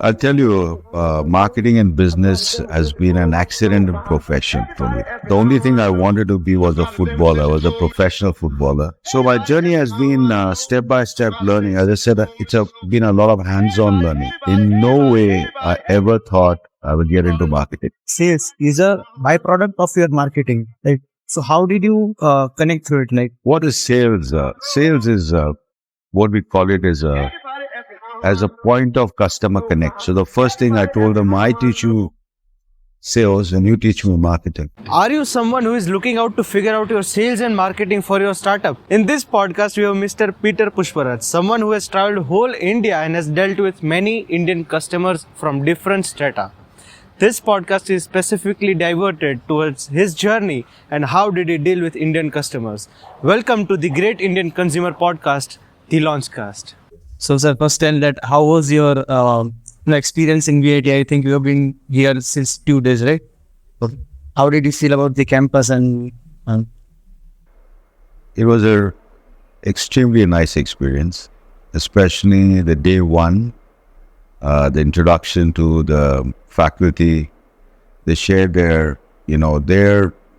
I'll tell you, marketing and business has been an accidental profession for me. The only thing I wanted to be was a footballer. I was a professional footballer. So my journey has been step-by-step learning. As I said, been a lot of hands-on learning. In no way I ever thought I would get into marketing. Sales is a byproduct of your marketing. Like, so how did you connect through it? Like, What is sales? Sales is what we call it is as a point of customer connect. So the first thing I told them, I teach you sales and you teach me marketing. are you someone who is looking out to figure out your sales and marketing for your startup? In this podcast, we have Mr. Peter Pushparaj, someone who has traveled whole India and has dealt with many Indian customers from different strata. This podcast is specifically diverted towards his journey and how did he deal with Indian customers. Welcome to the Great Indian Consumer Podcast, the LaunchCast. So, sir, first tell that how was your experience in VIT? I think you have been here since 2 days, right? How did you feel about the campus and It was a extremely nice experience, especially the day one, the introduction to the faculty. They shared their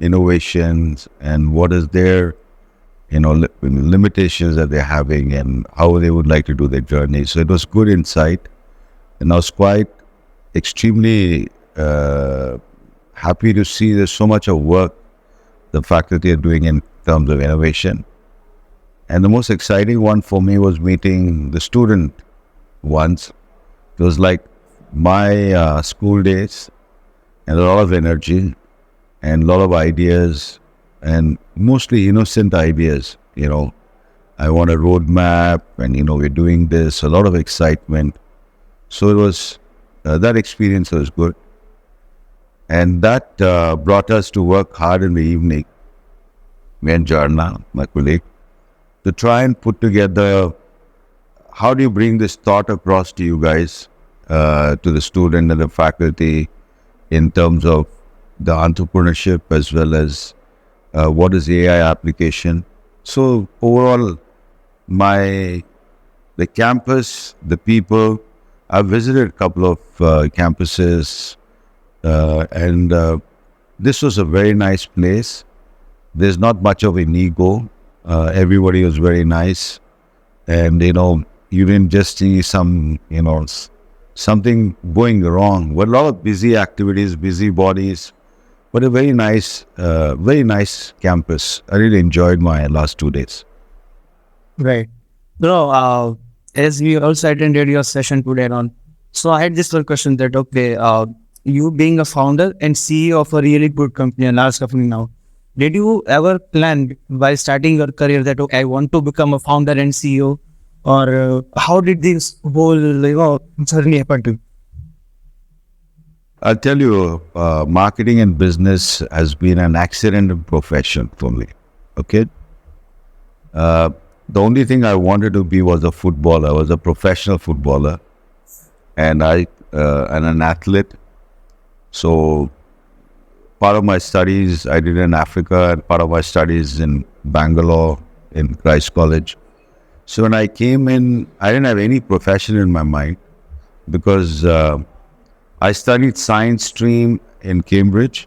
innovations and what is their limitations that they're having and how they would like to do their journey. So it was good insight, and I was quite extremely happy to see there's so much of work the faculty are doing in terms of innovation. And the most exciting one for me was meeting the student ones. It was like my school days, and a lot of energy and a lot of ideas, and mostly innocent ideas. I want a roadmap, and we're doing this. A lot of excitement. So it was that experience was good, and that brought us to work hard in the evening. Me and Jarna, my colleague, to try and put together how do you bring this thought across to you guys, to the student and the faculty, in terms of the entrepreneurship as well as what is AI application. So overall, the campus, the people, I've visited a couple of campuses, and this was a very nice place. There's not much of an ego. Everybody was very nice, and you didn't just see something going wrong. But a lot of busy activities, busy bodies, but a very nice campus. I really enjoyed my last 2 days. right? No, as we also attended your session today on, so I had this one question that you being a founder and CEO of a really good company, a large company now, did you ever plan while starting your career that I want to become a founder and CEO, or how did this whole journey happen to you? I'll tell you, marketing and business has been an accidental profession for me. Okay. The only thing I wanted to be was a footballer. I was a professional footballer, and an athlete. So part of my studies I did in Africa, and part of my studies in Bangalore in Christ College. So when I came in, I didn't have any profession in my mind, because I studied science stream in Cambridge,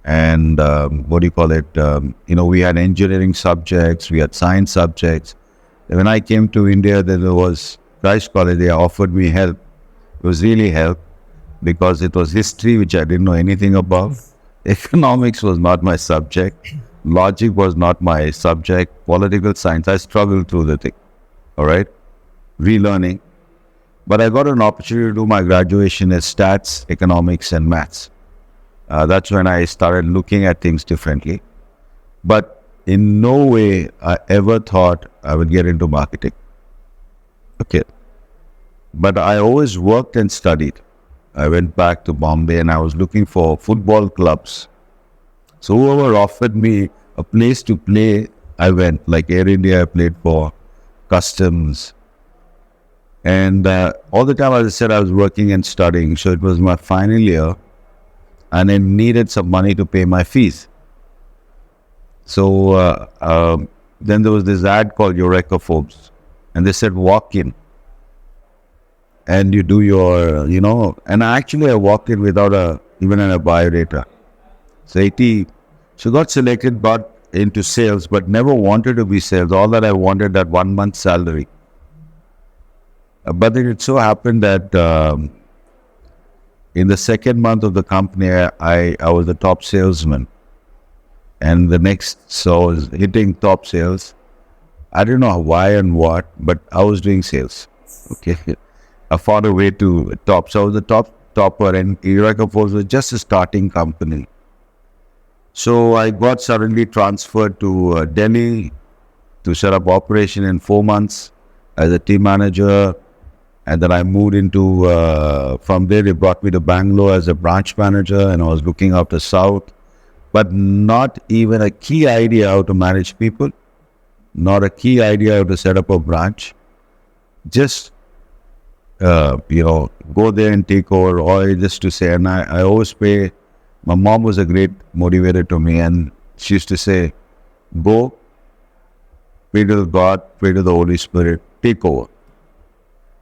and we had engineering subjects, we had science subjects. And when I came to India, then there was Christ College. They offered me help. It was really help, because it was history, which I didn't know anything about. Economics was not my subject. Logic was not my subject. Political science, I struggled through the thing. All right, relearning. But I got an opportunity to do my graduation in stats, economics, and maths. That's when I started looking at things differently. But in no way I ever thought I would get into marketing. Okay. But I always worked and studied. I went back to Bombay and I was looking for football clubs. So whoever offered me a place to play, I went. Like Air India, I played for, Customs. And all the time, as I said, I was working and studying. So it was my final year, and I needed some money to pay my fees. So then there was this ad called Eureka Forbes, and they said, walk in. and you do your, and I walked in without even a biodata. So 80, so got selected, got into sales, but never wanted to be sales. All that I wanted, that 1 month salary. But then it so happened that in the second month of the company, I was the top salesman. And the next, so I was hitting top sales. I don't know why and what, but I was doing sales. Okay. I found a way to top. So I was the topper, and Eureka Forbes was just a starting company. So I got suddenly transferred to Delhi to set up operation in 4 months as a team manager. And then I moved into, from there they brought me to Bangalore as a branch manager, and I was looking after South. But not even a key idea how to manage people, not a key idea how to set up a branch. Just, go there and take over, or just to say, and I always pay. My mom was a great motivator to me, and she used to say, go, pray to God, pray to the Holy Spirit, take over.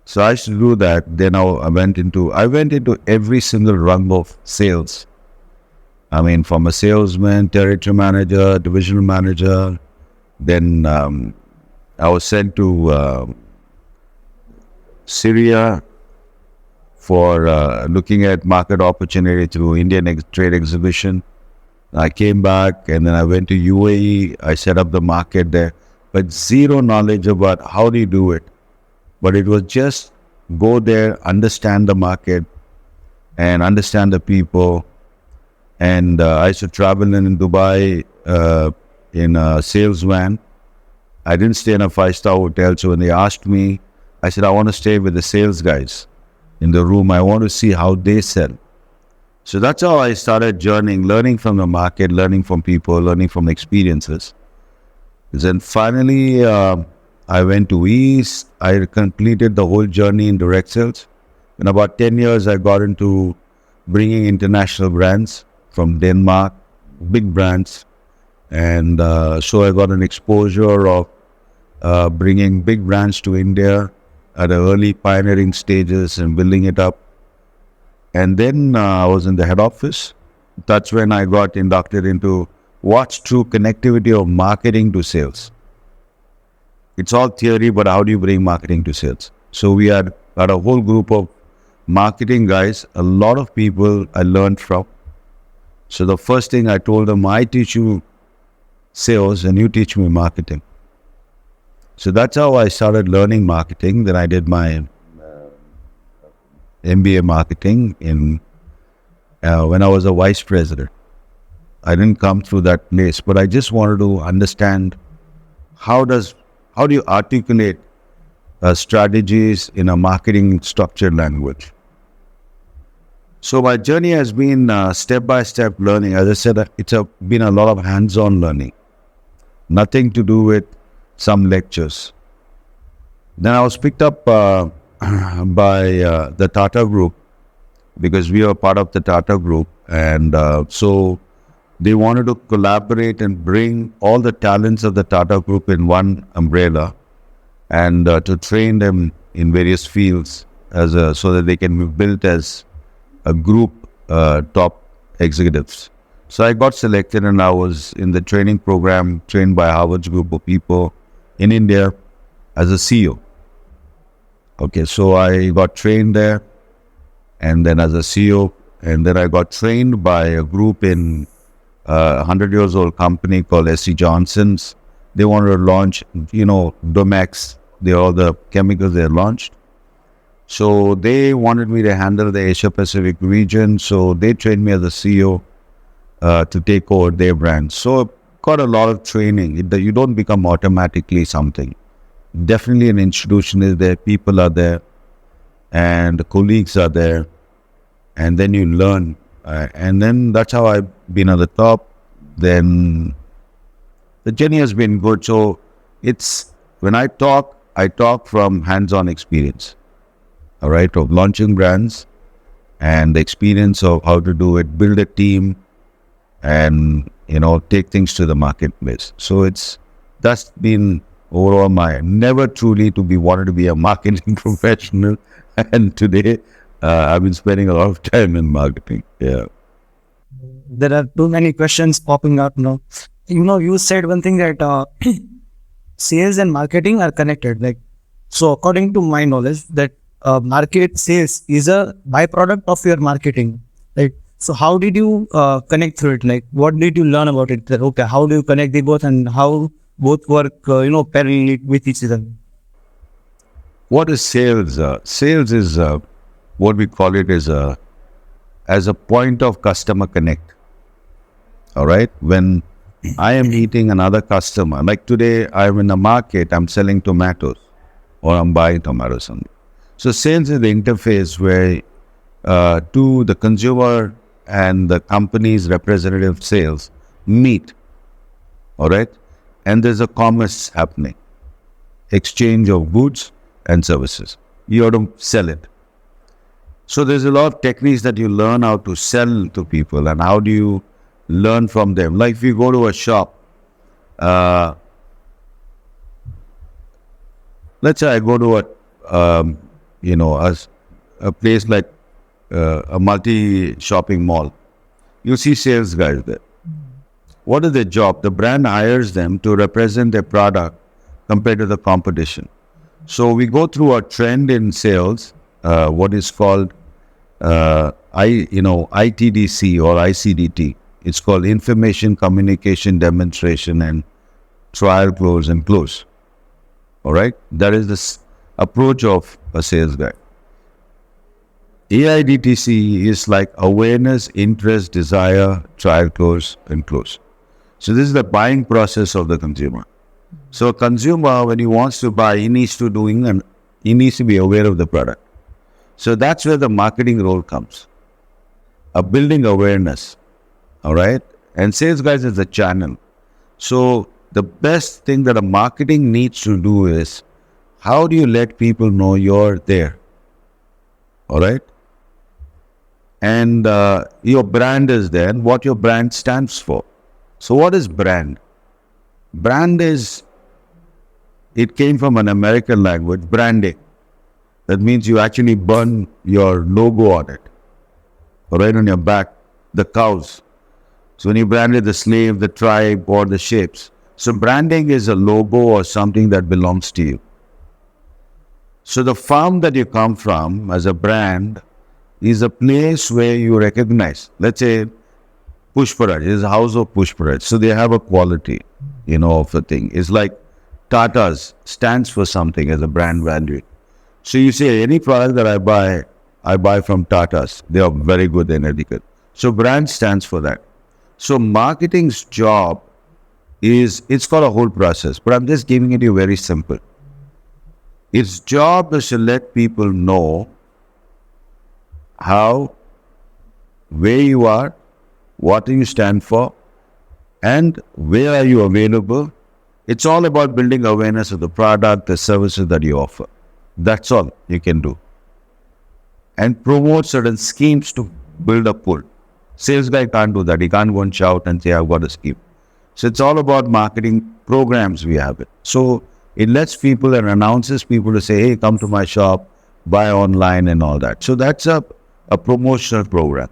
So I used to do that. Then I went into every single rung of sales. I mean, from a salesman, territory manager, divisional manager. Then I was sent to Syria for looking at market opportunity through Indian trade exhibition. I came back, and then I went to UAE. I set up the market there, but zero knowledge about how do you do it. But it was just go there, understand the market, and understand the people. And I used to travel in Dubai in a sales van. I didn't stay in a 5-star hotel, so when they asked me, I said, I want to stay with the sales guys in the room. I want to see how they sell. So that's how I started journeying, learning from the market, learning from people, learning from experiences. Then finally, I went to East. I completed the whole journey in direct sales. In about 10 years, I got into bringing international brands from Denmark, big brands. And so I got an exposure of bringing big brands to India at the early pioneering stages and building it up. And then I was in the head office. That's when I got inducted into what's true connectivity of marketing to sales. It's all theory, but how do you bring marketing to sales? So we had a whole group of marketing guys, a lot of people I learned from. So the first thing I told them, I teach you sales and you teach me marketing. So that's how I started learning marketing. Then I did my MBA marketing when I was a vice president. I didn't come through that place, but I just wanted to understand how do you articulate strategies in a marketing structured language. So my journey has been step-by-step learning. As I said, it's been a lot of hands-on learning. Nothing to do with some lectures. Then I was picked up by the Tata Group, because we were part of the Tata Group. And so they wanted to collaborate and bring all the talents of the Tata Group in one umbrella, and to train them in various fields so that they can be built as a group top executives. So I got selected, and I was in the training program trained by Harvard's group of people in India as a CEO. Okay, so I got trained there, and then as a CEO, and then I got trained by a group in a 100-year-old company called S.C. Johnson's. They wanted to launch, Domex, all the chemicals they launched. So they wanted me to handle the Asia Pacific region. So they trained me as a CEO to take over their brand. So got a lot of training. You don't become automatically something. Definitely an institution is there, people are there, and the colleagues are there, and then you learn. And then that's how I've been at the top. Then the journey has been good. So when I talk from hands-on experience, all right, of launching brands and the experience of how to do it, build a team, and, take things to the marketplace. So that's been overall my never truly wanted to be a marketing professional. And today, I've been spending a lot of time in marketing. Yeah. There are too many questions popping up now. You said one thing that sales and marketing are connected. Like, so according to my knowledge, that market sales is a byproduct of your marketing. Like, so how did you connect through it? Like, what did you learn about it? That, okay, how do you connect the both and how both work, parallel with each other? What is sales? Sales is what we call it is as a point of customer connect. All right. When I am meeting another customer, like today, I'm in the market, I'm selling tomatoes or I'm buying tomatoes. So sales is the interface where to the consumer and the company's representative sales meet. All right. And there's a commerce happening, exchange of goods and services. You have to sell it. So there's a lot of techniques that you learn how to sell to people, and how do you learn from them. Like if you go to a shop, let's say I go to a place like a multi-shopping mall. You see sales guys there. What is their job? The brand hires them to represent their product compared to the competition. So we go through a trend in sales, what is called ITDC or ICDT. It's called information, communication, demonstration, and trial, close, and close. All right? That is the approach of a sales guy. AIDTC is like awareness, interest, desire, trial, close, and close. So this is the buying process of the consumer. So a consumer, when he wants to buy, he needs to be aware of the product. So that's where the marketing role comes. Building awareness. All right? And sales guys is a channel. So the best thing that a marketing needs to do is, how do you let people know you're there? All right? And your brand is there, and what your brand stands for. So what is brand? Brand is, it came from an American language, branding. That means you actually burn your logo on it. Right on your back, the cows. So when you branded the slave, the tribe, or the shapes. So branding is a logo or something that belongs to you. So the farm that you come from as a brand is a place where you recognize. Let's say Pushparaj is a house of Pushparaj. So they have a quality, of a thing. It's like Tata's stands for something as a brand value. So you say any product that I buy from Tata's. They are very good and ethical. So brand stands for that. So marketing's job is, it's got a whole process, but I'm just giving it you very simple. Its job is to let people know how, where you are, what do you stand for, and where are you available. It's all about building awareness of the product, the services that you offer. That's all you can do. And promote certain schemes to build a pull. Sales guy can't do that. He can't go and shout and say, I've got a scheme. So it's all about marketing programs we have it. So it lets people and announces people to say, hey, come to my shop, buy online and all that. So that's a promotional program.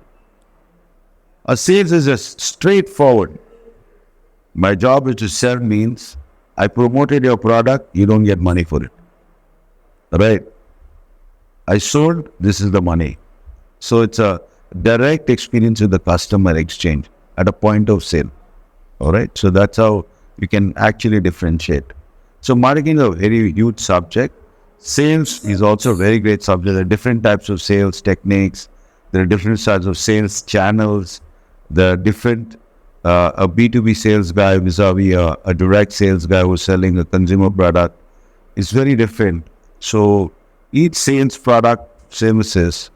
A sales is a straightforward. My job is to sell means I promoted your product, you don't get money for it. Right? I sold, this is the money. So it's a direct experience with the customer exchange at a point of sale. All right? So that's how you can actually differentiate. So marketing is a very huge subject. Sales is also a very great subject. There are different types of sales techniques. There are different types of sales channels. There are different, a B2B sales guy vis-a-vis a direct sales guy who's selling a consumer product. It's very different. So each sales product services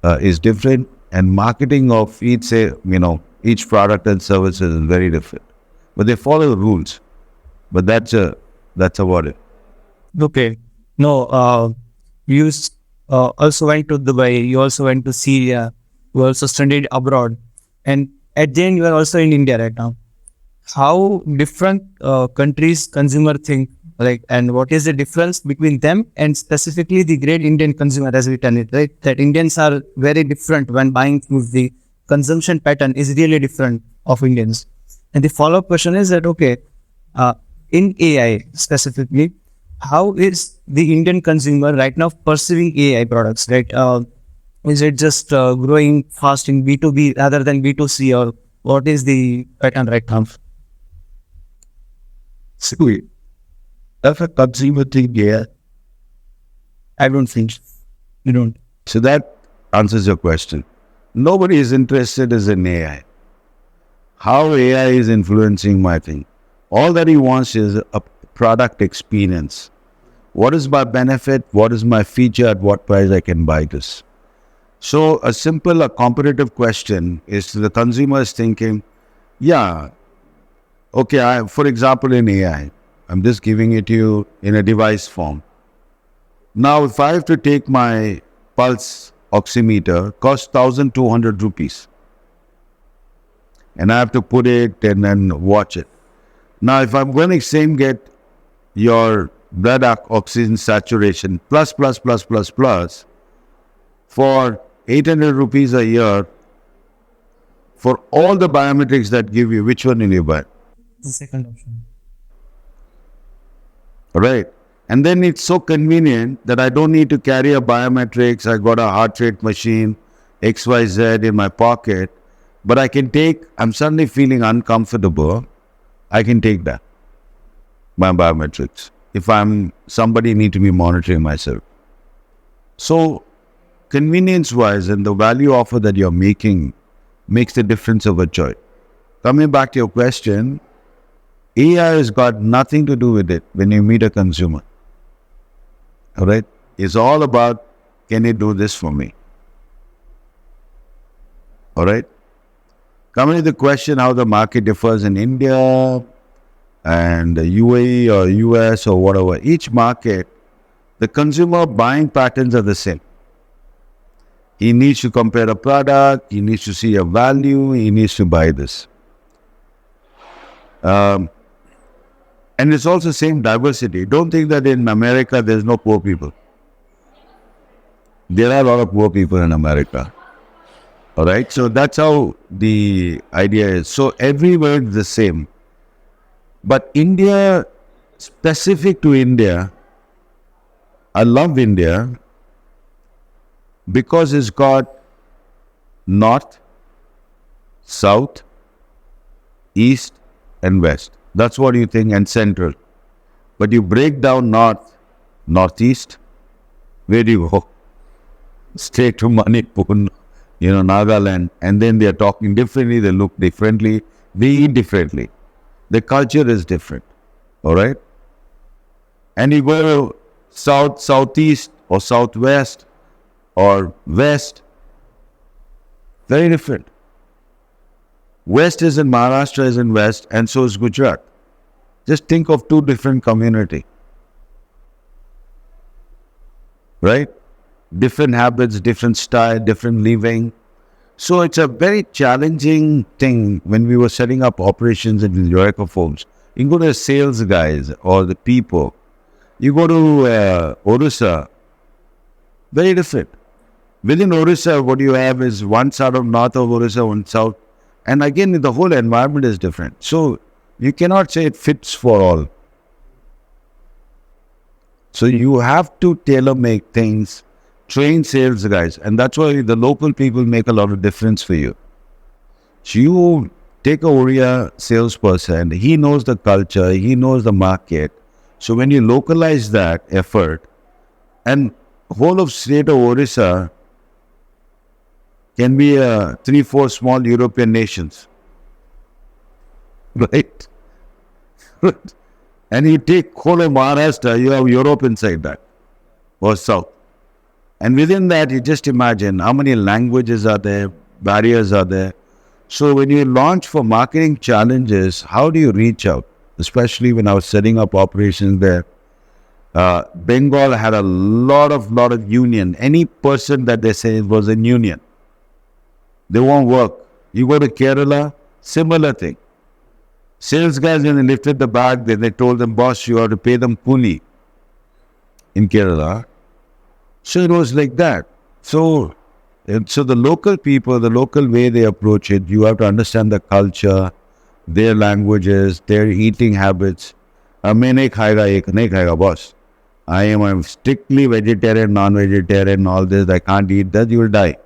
is different, and marketing of each product and services is very different. But they follow the rules. But that's about it. Okay. No, you also went to Dubai, you also went to Syria, you also studied abroad, and at the end you are also in India right now. How different countries consumer think Like, and what is the difference between them and specifically the great Indian consumer, as we tell it, right? That Indians are very different when buying food. The consumption pattern is really different of Indians. And the follow-up question is that, okay, in AI specifically, how is the Indian consumer right now perceiving AI products, right? Is it just growing fast in B2B rather than B2C, or what is the pattern right now? Sweet. That's a consumer thing, yeah. I don't think you don't. So that answers your question. Nobody is interested in AI. How AI is influencing my thing. All that he wants is a product experience. What is my benefit? What is my feature? At what price I can buy this? So a simple, competitive question is the consumer is thinking, yeah, okay, for example, in AI, I'm just giving it to you in a device form. Now, if I have to take my pulse oximeter, costs 1,200 rupees. And I have to put it and then watch it. Now, if I'm going to get your blood oxygen saturation plus for 800 rupees a year for all the biometrics that give you, which one will you buy? The second option. Right. And then it's so convenient that I don't need to carry a biometrics. I got a heart rate machine, XYZ in my pocket. But I can I'm suddenly feeling uncomfortable. I can take that, my biometrics, if somebody need to be monitoring myself. So convenience-wise and the value offer that you're making makes the difference of a choice. Coming back to your question, AI has got nothing to do with it when you meet a consumer. All right? It's all about, can it do this for me? All right? Coming to the question how the market differs in India and the UAE or US or whatever, each market, the consumer buying patterns are the same. He needs to compare a product, he needs to see a value, he needs to buy this. And it's also same diversity. Don't think that in America there's no poor people. There are a lot of poor people in America. All right, so that's how the idea is. So everywhere is the same. But India, specific to India, I love India because it's got north, south, east, and west. That's what you think, and central. But you break down north, northeast, where do you go? Straight to Manipur, Nagaland, and then they are talking differently, they look differently, they eat differently. The culture is different, all right? And you go to south, southeast, or southwest, or west, very different. West is in Maharashtra, is in west, and so is Gujarat. Just think of two different communities, right? Different habits, different style, different living. So it's a very challenging thing when we were setting up operations in Eureka Forbes. You go to the sales guys or the people. You go to Orissa, very different. Within Orissa, what you have is one side of north of Orissa, one south. And again, the whole environment is different. So you cannot say it fits for all. So you have to tailor make things, train sales guys, and that's why the local people make a lot of difference for you. So you take a Oriya salesperson, he knows the culture, he knows the market. So when you localize that effort, and whole of state of Orissa can be 3-4 small European nations, right? And you take whole of Maharashtra, you have Europe inside that, or south. And within that, you just imagine how many languages are there, barriers are there. So when you launch for marketing challenges, how do you reach out? Especially when I was setting up operations there. Bengal had a lot of union. Any person that they say was in union, they won't work. You go to Kerala, similar thing. Sales guys, when they lifted the bag, then they told them, boss, you have to pay them kuli in Kerala. So it was like that. So the local people, the local way they approach it, you have to understand the culture, their languages, their eating habits. मैं नहीं खाएगा एक नहीं खाएगा boss. I'm strictly vegetarian, non-vegetarian, all this. I can't eat that. You will die.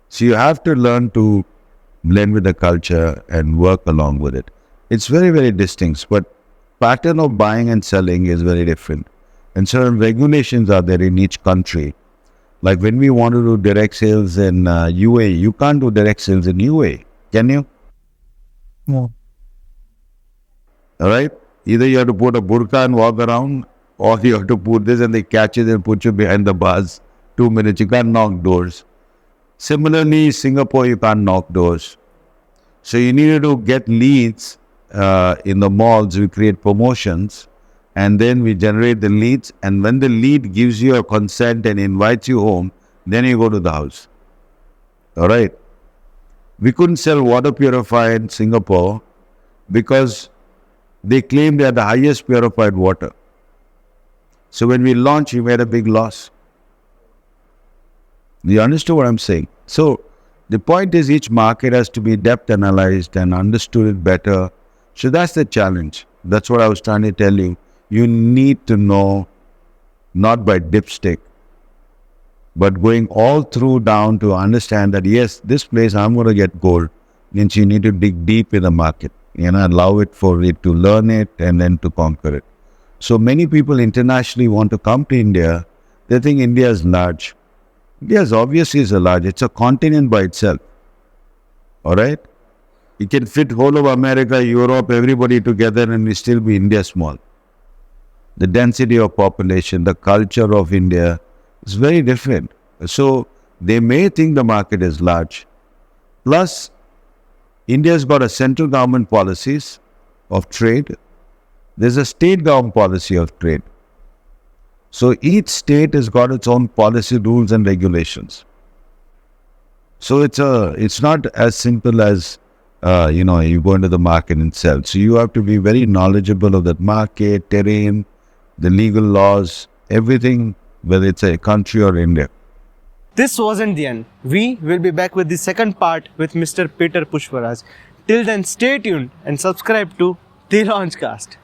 So you have to learn to blend with the culture and work along with it. It's very, very distinct, but pattern of buying and selling is very different. And certain regulations are there in each country. Like when we want to do direct sales in UAE, you can't do direct sales in UAE, can you? No. All right? Either you have to put a burqa and walk around, or you have to put this and they catch it and put you behind the bars 2 minutes. You can't knock doors. Similarly, Singapore, you can't knock doors. So you needed to get leads in the malls. We create promotions and then we generate the leads. And when the lead gives you a consent and invites you home, then you go to the house. All right. We couldn't sell water purifier in Singapore because they claimed they had the highest purified water. So when we launched, we made a big loss. You understand what I'm saying? So the point is each market has to be depth analyzed and understood it better. So that's the challenge. That's what I was trying to tell you. You need to know not by dipstick, but going all through down to understand that yes, this place I'm going to get gold. Means you need to dig deep in the market. Allow it for it to learn it and then to conquer it. So many people internationally want to come to India. They think India is large. India obviously is a large. It's a continent by itself. All right? It can fit whole of America, Europe, everybody together and we still be India small. The density of population, the culture of India is very different. So they may think the market is large. Plus, India's got a central government policies of trade. There's a state government policy of trade. So each state has got its own policy, rules and regulations. So it's not as simple as, you go into the market and sell. So you have to be very knowledgeable of that market, terrain, the legal laws, everything, whether it's a country or India. This wasn't the end. We will be back with the second part with Mr. Peter Pushparaj. Till then, stay tuned and subscribe to the LaunchCast.